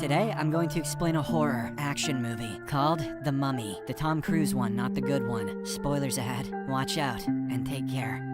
Today, I'm going to explain a horror action movie called The Mummy. The Tom Cruise one, not the good one. Spoilers ahead. Watch out, and take care.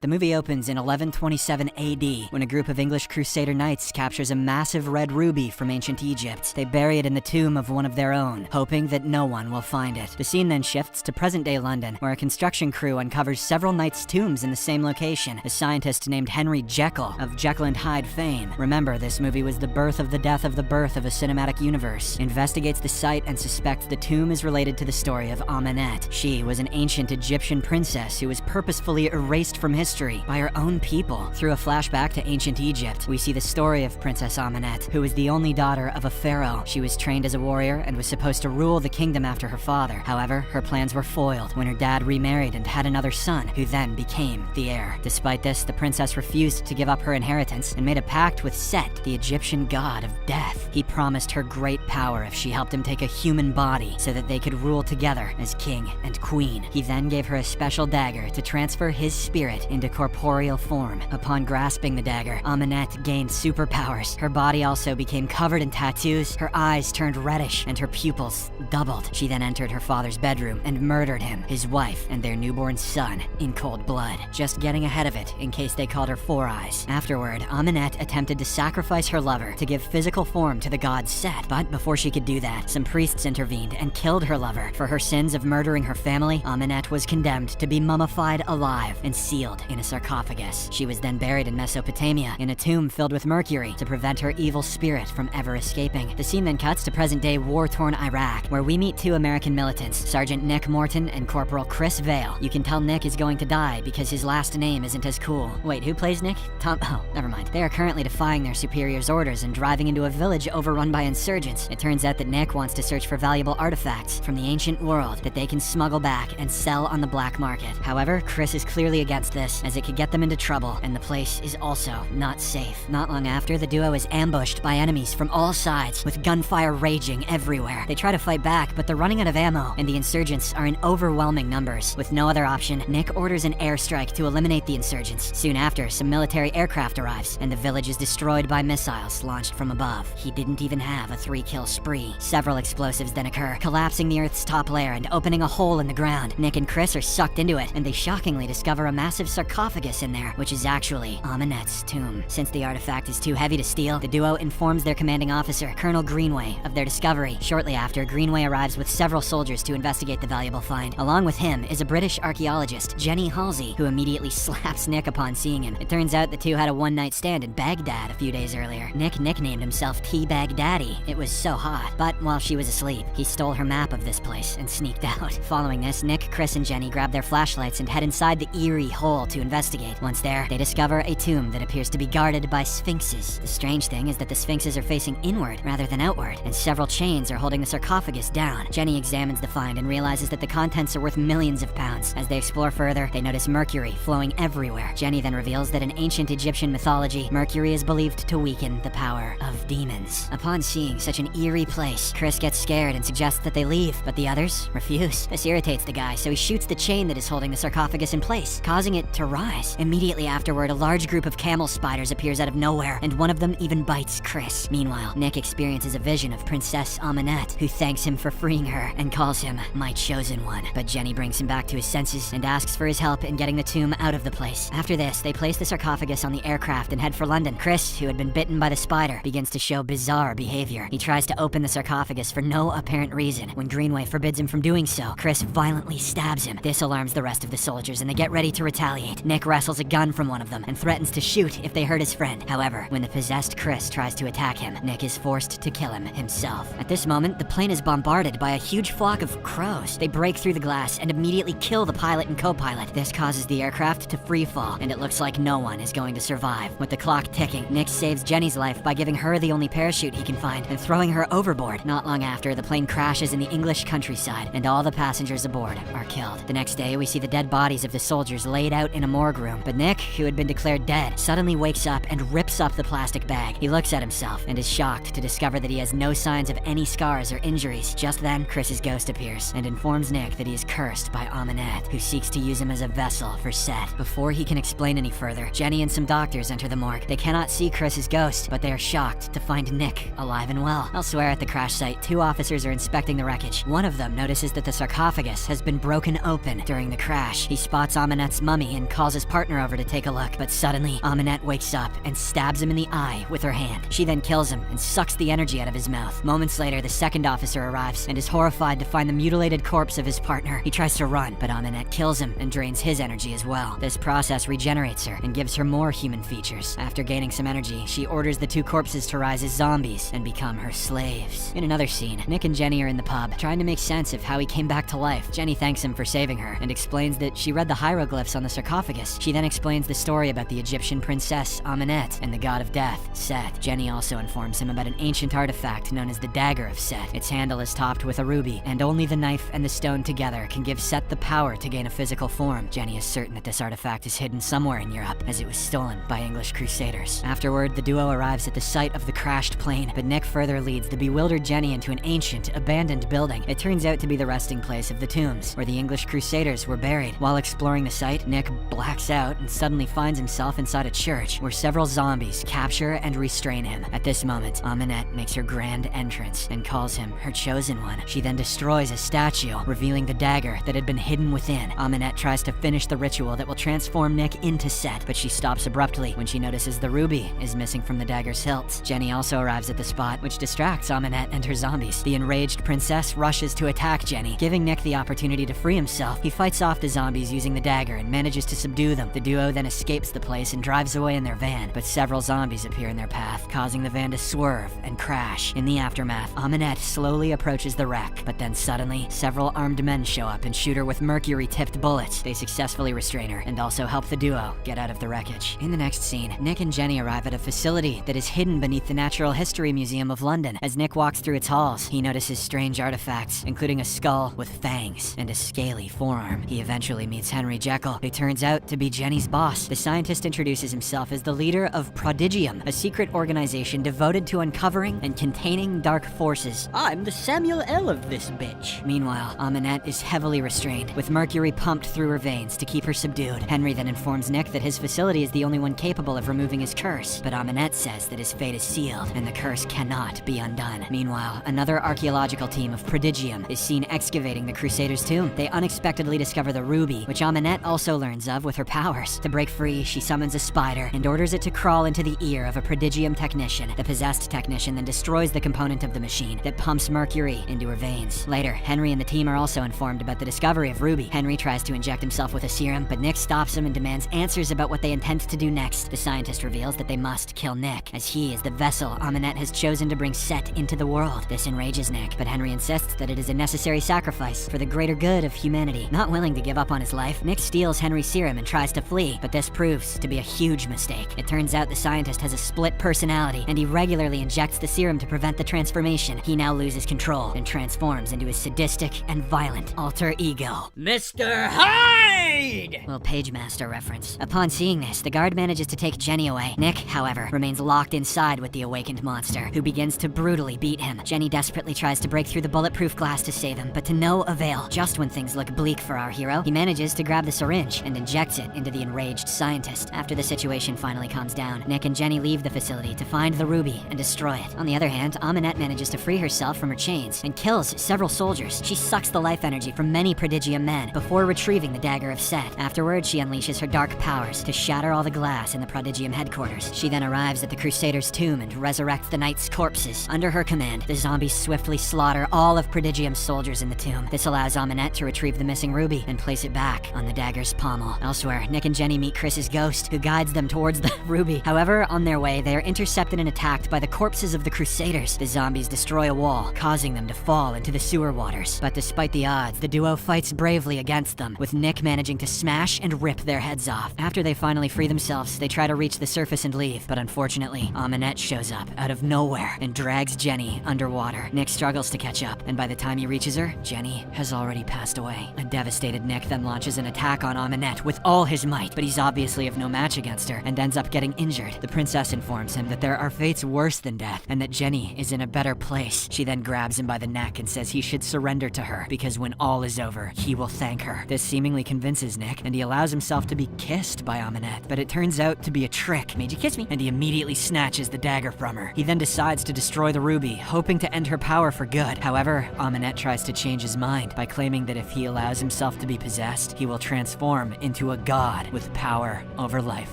The movie opens in 1127 AD, when a group of English Crusader knights captures a massive red ruby from ancient Egypt. They bury it in the tomb of one of their own, hoping that no one will find it. The scene then shifts to present-day London, where a construction crew uncovers several knights' tombs in the same location. A scientist named Henry Jekyll, of Jekyll and Hyde fame. Remember, this movie was the birth of the death of the birth of a cinematic universe. Investigates the site and suspects the tomb is related to the story of Amenet. She was an ancient Egyptian princess who was purposefully erased from history by her own people. Through a flashback to ancient Egypt, we see the story of Princess Amenet, who was the only daughter of a pharaoh. She was trained as a warrior and was supposed to rule the kingdom after her father. However, her plans were foiled when her dad remarried and had another son, who then became the heir. Despite this, the princess refused to give up her inheritance and made a pact with Set, the Egyptian god of death. He promised her great power if she helped him take a human body so that they could rule together as king and queen. He then gave her a special dagger to transfer his spirit into corporeal form. Upon grasping the dagger, Amenet gained superpowers. Her body also became covered in tattoos, her eyes turned reddish, and her pupils doubled. She then entered her father's bedroom and murdered him, his wife, and their newborn son in cold blood, just getting ahead of it in case they called her Four Eyes. Afterward, Amenet attempted to sacrifice her lover to give physical form to the god Set, but before she could do that, some priests intervened and killed her lover. For her sins of murdering her family, Amenet was condemned to be mummified alive and sealed in a sarcophagus. She was then buried in Mesopotamia in a tomb filled with mercury to prevent her evil spirit from ever escaping. The scene then cuts to present-day war-torn Iraq, where we meet two American militants, Sergeant Nick Morton and Corporal Chris Vale. You can tell Nick is going to die because his last name isn't as cool. Wait, who plays Nick? Oh, never mind. They are currently defying their superiors' orders and driving into a village overrun by insurgents. It turns out that Nick wants to search for valuable artifacts from the ancient world that they can smuggle back and sell on the black market. However, Chris is clearly against this, as it could get them into trouble, and the place is also not safe. Not long after, the duo is ambushed by enemies from all sides, with gunfire raging everywhere. They try to fight back, but they're running out of ammo, and the insurgents are in overwhelming numbers. With no other option, Nick orders an airstrike to eliminate the insurgents. Soon after, some military aircraft arrives, and the village is destroyed by missiles launched from above. He didn't even have a 3-kill spree. Several explosives then occur, collapsing the Earth's top layer and opening a hole in the ground. Nick and Chris are sucked into it, and they shockingly discover a massive sarcophagus in there, which is actually Amenet's tomb. Since the artifact is too heavy to steal, the duo informs their commanding officer, Colonel Greenway, of their discovery. Shortly after, Greenway arrives with several soldiers to investigate the valuable find. Along with him is a British archaeologist, Jenny Halsey, who immediately slaps Nick upon seeing him. It turns out the two had a one-night stand in Baghdad a few days earlier. Nick nicknamed himself Teabag Daddy. It was so hot. But while she was asleep, he stole her map of this place and sneaked out. Following this, Nick, Chris, and Jenny grab their flashlights and head inside the eerie hole to investigate. Once there, they discover a tomb that appears to be guarded by sphinxes. The strange thing is that the sphinxes are facing inward rather than outward, and several chains are holding the sarcophagus down. Jenny examines the find and realizes that the contents are worth millions of pounds. As they explore further, they notice mercury flowing everywhere. Jenny then reveals that in ancient Egyptian mythology, mercury is believed to weaken the power of demons. Upon seeing such an eerie place, Chris gets scared and suggests that they leave, but the others refuse. This irritates the guy, so he shoots the chain that is holding the sarcophagus in place, causing it to rise. Immediately afterward, a large group of camel spiders appears out of nowhere, and one of them even bites Chris. Meanwhile, Nick experiences a vision of Princess Amenet, who thanks him for freeing her and calls him my chosen one. But Jenny brings him back to his senses and asks for his help in getting the tomb out of the place. After this, they place the sarcophagus on the aircraft and head for London. Chris, who had been bitten by the spider, begins to show bizarre behavior. He tries to open the sarcophagus for no apparent reason. When Greenway forbids him from doing so, Chris violently stabs him. This alarms the rest of the soldiers, and they get ready to retaliate. Nick wrestles a gun from one of them and threatens to shoot if they hurt his friend. However, when the possessed Chris tries to attack him, Nick is forced to kill him himself. At this moment, the plane is bombarded by a huge flock of crows. They break through the glass and immediately kill the pilot and co-pilot. This causes the aircraft to free fall, and it looks like no one is going to survive. With the clock ticking, Nick saves Jenny's life by giving her the only parachute he can find and throwing her overboard. Not long after, the plane crashes in the English countryside, and all the passengers aboard are killed. The next day, we see the dead bodies of the soldiers laid out in in a morgue room, but Nick, who had been declared dead, suddenly wakes up and rips up the plastic bag. He looks at himself and is shocked to discover that he has no signs of any scars or injuries. Just then, Chris's ghost appears and informs Nick that he is cursed by Aminette, who seeks to use him as a vessel for Set. Before he can explain any further, Jenny and some doctors enter the morgue. They cannot see Chris's ghost, but they are shocked to find Nick alive and well. Elsewhere at the crash site, 2 officers are inspecting the wreckage. One of them notices that the sarcophagus has been broken open during the crash. He spots Aminette's mummy and calls his partner over to take a look, but suddenly, Aminette wakes up and stabs him in the eye with her hand. She then kills him and sucks the energy out of his mouth. Moments later, the second officer arrives and is horrified to find the mutilated corpse of his partner. He tries to run, but Aminette kills him and drains his energy as well. This process regenerates her and gives her more human features. After gaining some energy, she orders the 2 corpses to rise as zombies and become her slaves. In another scene, Nick and Jenny are in the pub, trying to make sense of how he came back to life. Jenny thanks him for saving her and explains that she read the hieroglyphs on the sarcophagus. She then explains the story about the Egyptian princess Aminette and the god of death, Set. Jenny also informs him about an ancient artifact known as the Dagger of Set. Its handle is topped with a ruby, and only the knife and the stone together can give Set the power to gain a physical form. Jenny is certain that this artifact is hidden somewhere in Europe, as it was stolen by English crusaders. Afterward, the duo arrives at the site of the crashed plane, but Nick further leads the bewildered Jenny into an ancient, abandoned building. It turns out to be the resting place of the tombs, where the English crusaders were buried. While exploring the site, Nick blacks out and suddenly finds himself inside a church, where several zombies capture and restrain him. At this moment, Aminette makes her grand entrance and calls him her chosen one. She then destroys a statue, revealing the dagger that had been hidden within. Aminette tries to finish the ritual that will transform Nick into Set, but she stops abruptly when she notices the ruby is missing from the dagger's hilt. Jenny also arrives at the spot, which distracts Aminette and her zombies. The enraged princess rushes to attack Jenny, giving Nick the opportunity to free himself. He fights off the zombies using the dagger and manages to subdue them. The duo then escapes the place and drives away in their van, but several zombies appear in their path, causing the van to swerve and crash. In the aftermath, Aminette slowly approaches the wreck, but then suddenly, several armed men show up and shoot her with mercury-tipped bullets. They successfully restrain her and also help the duo get out of the wreckage. In the next scene, Nick and Jenny arrive at a facility that is hidden beneath the Natural History Museum of London. As Nick walks through its halls, he notices strange artifacts, including a skull with fangs and a scaly forearm. He eventually meets Henry Jekyll, who turns out to be Jenny's boss. The scientist introduces himself as the leader of Prodigium, a secret organization devoted to uncovering and containing dark forces. I'm the Samuel L. of this bitch. Meanwhile, Aminette is heavily restrained, with mercury pumped through her veins to keep her subdued. Henry then informs Nick that his facility is the only one capable of removing his curse, but Aminette says that his fate is sealed and the curse cannot be undone. Meanwhile, another archaeological team of Prodigium is seen excavating the Crusader's tomb. They unexpectedly discover the ruby, which Aminette also learns of with her powers. To break free, she summons a spider and orders it to crawl into the ear of a Prodigium technician. The possessed technician then destroys the component of the machine that pumps mercury into her veins. Later, Henry and the team are also informed about the discovery of Ruby. Henry tries to inject himself with a serum, but Nick stops him and demands answers about what they intend to do next. The scientist reveals that they must kill Nick, as he is the vessel Aminette has chosen to bring Set into the world. This enrages Nick, but Henry insists that it is a necessary sacrifice for the greater good of humanity. Not willing to give up on his life, Nick steals Henry's serum and tries to flee, but this proves to be a huge mistake. It turns out the scientist has a split personality, and he regularly injects the serum to prevent the transformation. He now loses control and transforms into his sadistic and violent alter ego, Mr. Hyde! Well, Pagemaster reference. Upon seeing this, the guard manages to take Jenny away. Nick, however, remains locked inside with the awakened monster, who begins to brutally beat him. Jenny desperately tries to break through the bulletproof glass to save him, but to no avail. Just when things look bleak for our hero, he manages to grab the syringe and injects it into the enraged scientist. After the situation finally calms down, Nick and Jenny leave the facility to find the ruby and destroy it. On the other hand, Aminette manages to free herself from her chains and kills several soldiers. She sucks the life energy from many Prodigium men before retrieving the Dagger of Set. Afterwards, she unleashes her dark powers to shatter all the glass in the Prodigium headquarters. She then arrives at the Crusader's tomb and resurrects the knights' corpses. Under her command, the zombies swiftly slaughter all of Prodigium's soldiers in the tomb. This allows Aminette to retrieve the missing ruby and place it back on the dagger's pommel. Elsewhere, Nick and Jenny meet Chris's ghost, who guides them towards the ruby. However, on their way, they are intercepted and attacked by the corpses of the Crusaders. The zombies destroy a wall, causing them to fall into the sewer waters. But despite the odds, the duo fights bravely against them, with Nick managing to smash and rip their heads off. After they finally free themselves, they try to reach the surface and leave, but unfortunately, Amanette shows up out of nowhere and drags Jenny underwater. Nick struggles to catch up, and by the time he reaches her, Jenny has already passed away. A devastated Nick then launches an attack on Amanette with all his might, but he's obviously of no match against her and ends up getting injured. The princess informs him that there are fates worse than death and that Jenny is in a better place. She then grabs him by the neck and says he should surrender to her because when all is over, he will thank her. This seemingly convinces Nick, and he allows himself to be kissed by Amanette, but it turns out to be a trick. Made you kiss me? And he immediately snatches the dagger from her. He then decides to destroy the ruby, hoping to end her power for good. However, Amanette tries to change his mind by claiming that if he allows himself to be possessed, he will transform into a god with power over life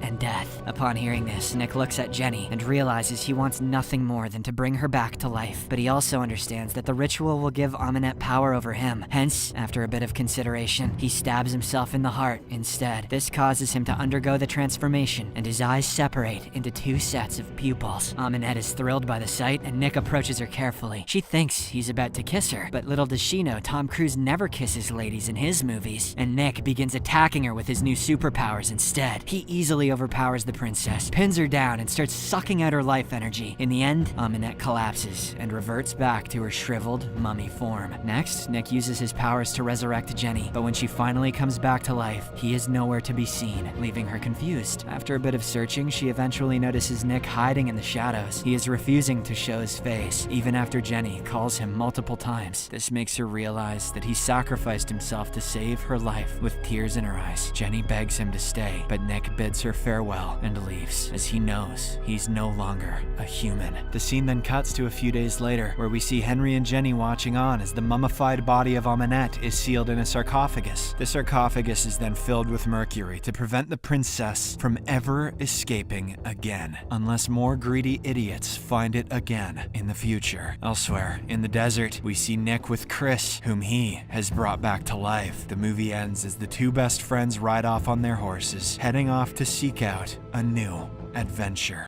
and death. Upon hearing this, Nick looks at Jenny and realizes he wants nothing more than to bring her back to life, but he also understands that the ritual will give Amanette power over him. Hence, after a bit of consideration, he stabs himself in the heart instead. This causes him to undergo the transformation, and his eyes separate into two sets of pupils. Amanette is thrilled by the sight, and Nick approaches her carefully. She thinks he's about to kiss her, but little does she know Tom Cruise never kisses ladies in his movies, and Nick begins attacking her with his new superpowers instead. He easily overpowers the princess, pins her down, and starts sucking out her life energy. In the end, Amanette collapses and reverts back to her shriveled mummy form. Next, Nick uses his powers to resurrect Jenny, but when she finally comes back to life, he is nowhere to be seen, leaving her confused. After a bit of searching, she eventually notices Nick hiding in the shadows. He is refusing to show his face, even after Jenny calls him multiple times. This makes her realize that he sacrificed himself to save her life. With tears in her eyes, Jenny begs him to stay, but Nick bids her farewell and leaves, as he knows he's no longer a human. The scene then cuts to a few days later, where we see Henry and Jenny watching on as the mummified body of Amanette is sealed in a sarcophagus. The sarcophagus is then filled with mercury to prevent the princess from ever escaping again, unless more greedy idiots find it again in the future. Elsewhere, in the desert, we see Nick with Chris, whom he has brought back to life. The movie ends as the two best friends ride off on their horses, heading off to seek out a new adventure.